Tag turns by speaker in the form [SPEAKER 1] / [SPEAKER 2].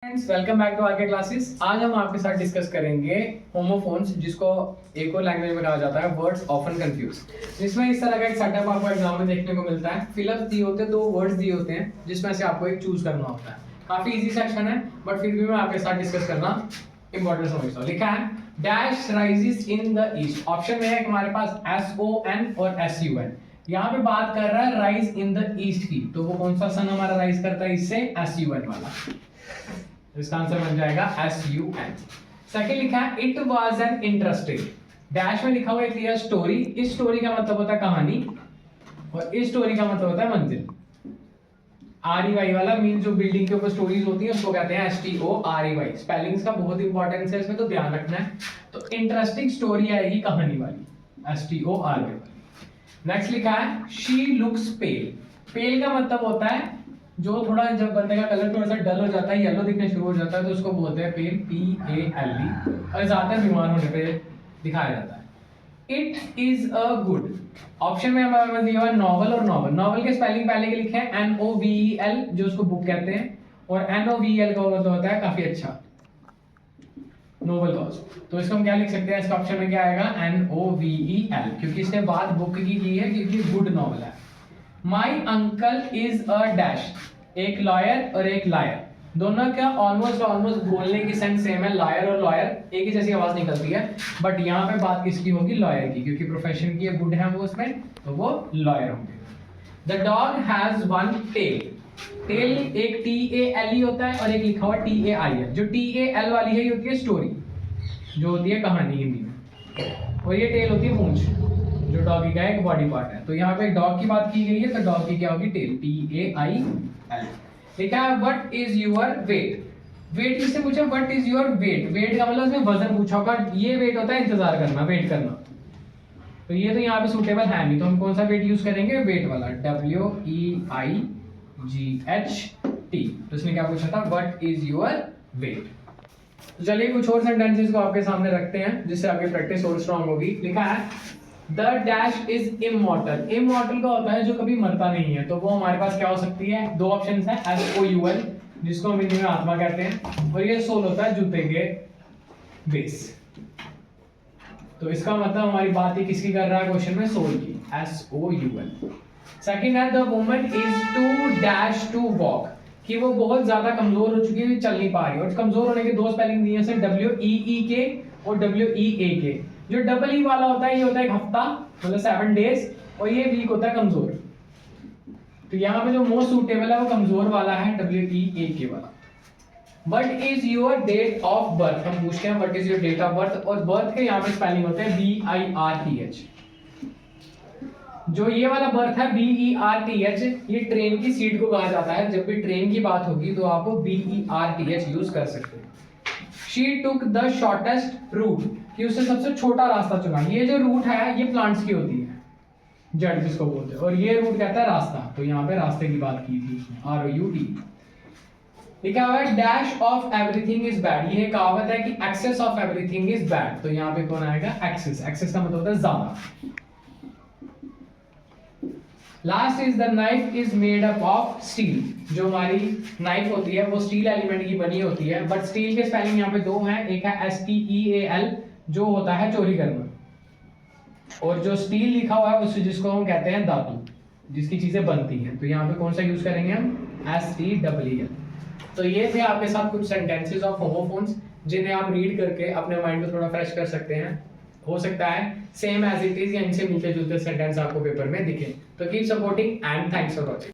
[SPEAKER 1] Friends, welcome back to RK Classes. आज हम आपके साथ डिस्कस करेंगे होमोफोन्स, जिसको एक और लैंग्वेज में कहा जाता है वर्ड्स ऑफन कंफ्यूज। जिसमें इस तरह का एक सेटअप आपको एग्जाम में देखने को मिलता है। फिलअप दिए होते हैं, 2 वर्ड्स दिए होते हैं, जिसमें से आपको एक चूज करना होता है। काफी इजी सेक्शन है, बट फिर भी मैं आपके साथ डिस्कस करना इंपॉर्टेंट समझता हूँ। लिखा है dash rises in the east. Option में है हमारे पास SON और SUN। यहाँ पे बात कर रहा है राइज इन द ईस्ट की, तो वो कौन सा सन हमारा राइज करता है इससे? SUN वाला। इसका आंसर बन जाएगा SUN। सेकंड लिखा है it was an interesting. Dash में लिखा हुआ है क्लियर स्टोरी। इस स्टोरी का मतलब होता है कहानी, और इस स्टोरी का मतलब होता है मंजिल। REY वाला मीन जो बिल्डिंग के ऊपर स्टोरीज होती है उसको कहते हैं STOREY। स्पेलिंग्स का बहुत इंपॉर्टेंस है इसमें, तो ध्यान रखना है। तो इंटरेस्टिंग स्टोरी आएगी कहानी वाली, STOREY वाली। नेक्स्ट लिखा है शी लुक्स पेल। पेल का मतलब होता है जो थोड़ा, जब बंदे का कलर थोड़ा सा डल हो जाता है, येलो दिखने शुरू हो जाता है, तो उसको बोलते हैं पेल, PALE। और ज्यादातर बीमार होने पे दिखाया जाता है। It is a good. Option में हमारे पास दिया हुआ नॉवल और नॉवल। नॉवल के स्पेलिंग पहले के लिखे हैं NOVEL, जो उसको बुक कहते हैं, और NOVEL का मतलब होता है काफी अच्छा, नोवेल कॉज। तो इसको हम क्या लिख सकते हैं? इसका ऑप्शन में क्या आएगा? NOVEL, क्योंकि इसने बात बुक की है, क्योंकि गुड नॉवल है। My uncle is a dash. एक लॉयर और एक लायर, दोनों का ऑलमोस्ट बोलने की सेंस सेम है। लायर और लॉयर एक ही जैसी आवाज निकलती है, बट यहाँ पे बात किसकी होगी? लॉयर की, क्योंकि प्रोफेशन की गुड है वो उसमें, तो वो लॉयर होंगे। The dog has one tail. Tail एक TALE होता है, और एक लिखा हुआ TAI है। जो TAL वाली है ये होती है स्टोरी, जो होती है कहानी हिंदी में, और ये टेल होती है पूंछ, जो डॉगी का एक बॉडी पार्ट है। तो यहाँ पे डॉग की बात की गई है, तो डॉग की क्या होगी? Tail, TAIL। लिखा है what is your weight. Weight किससे पूछा? What is your weight. Weight का मतलब इसमें वजन पूछा होगा। ये वेट होता है इंतजार करना, वेट करना। तो ये तो यहाँ पे सूटेबल है नहीं, तो हम कौन सा वेट यूज करेंगे? वेट वाला, WEIGHT। तो इसने क्या पूछा था? What is your wait. तो चलिए कुछ और सेंटेंसेस को आपके सामने रखते हैं, जिससे आपकी प्रैक्टिस और स्ट्रांग होगी। लिखा है the dash is immortal. Immortal का होता है जो कभी मरता नहीं है, तो वो हमारे पास क्या हो सकती है? 2 ऑप्शंस हैं, SOUL, जिसको हम हिंदी में आत्मा कहते हैं, और ये सोल होता है जूते के बेस। तो इसका मतलब हमारी बात ही किसकी कर रहा है क्वेश्चन में? सोल की, SOUL। सेकंड है the woman is too dash to walk, कि वो बहुत ज्यादा कमजोर हो चुकी है, चल नहीं पा रही। और कमजोर होने के 2 स्पेलिंग दिए हैं, WEEK और WEAK। जो EE वाला होता है ये होता है एक हफ्ता, मतलब 7 डेज, और ये वीक होता है कमजोर। तो यहाँ पे जो मोस्ट सूटेबल है वो कमजोर वाला है, WEAK वाला। What is your date of birth. हम पूछते हैं what is your date of birth, और बर्थ के यहाँ पे स्पेलिंग होते हैं BIRTH। जो ये वाला बर्थ है BERTH, ये ट्रेन की सीट को कहा जाता है। जब भी ट्रेन की बात होगी तो आप BERTH यूज कर सकते हैं। She took the shortest route, कि उससे सबसे छोटा रास्ता चुना। ये जो रूट है ये प्लांट्स की होती है, जड़ जिसको बोलते हैं, और ये रूट कहता है रास्ता। तो यहाँ पे रास्ते की बात की थी, ROUT। लिखा हुआ है dash of everything is bad. ये कहावत है कि excess of everything is bad. तो यहाँ पे कौन आएगा? एक्सेस। एक्सेस का मतलब होता है ज्यादा। Last is the knife is made up of steel. जो हमारी नाइफ होती है वो स्टील एलिमेंट की बनी होती है, बट स्टील के स्पेलिंग यहाँ पे 2 हैं। एक है STEAL, जो होता है चोरी करना, और जो स्टील लिखा हुआ है उससे, जिसको हम कहते हैं धातु, जिसकी चीजें बनती हैं। तो यहाँ पे कौन सा यूज करेंगे हम? STEEL। तो ये थे आपके साथ कुछ सेंटेंसेस ऑफ होमोफोन्स, जिन्हें आप रीड करके अपने माइंड को थोड़ा फ्रेश कर सकते हैं। हो सकता है सेम एज इट इज या इनसे मिलते जुलते सेंटेंस आपको पेपर में दिखे। तो keep supporting and thanks for watching.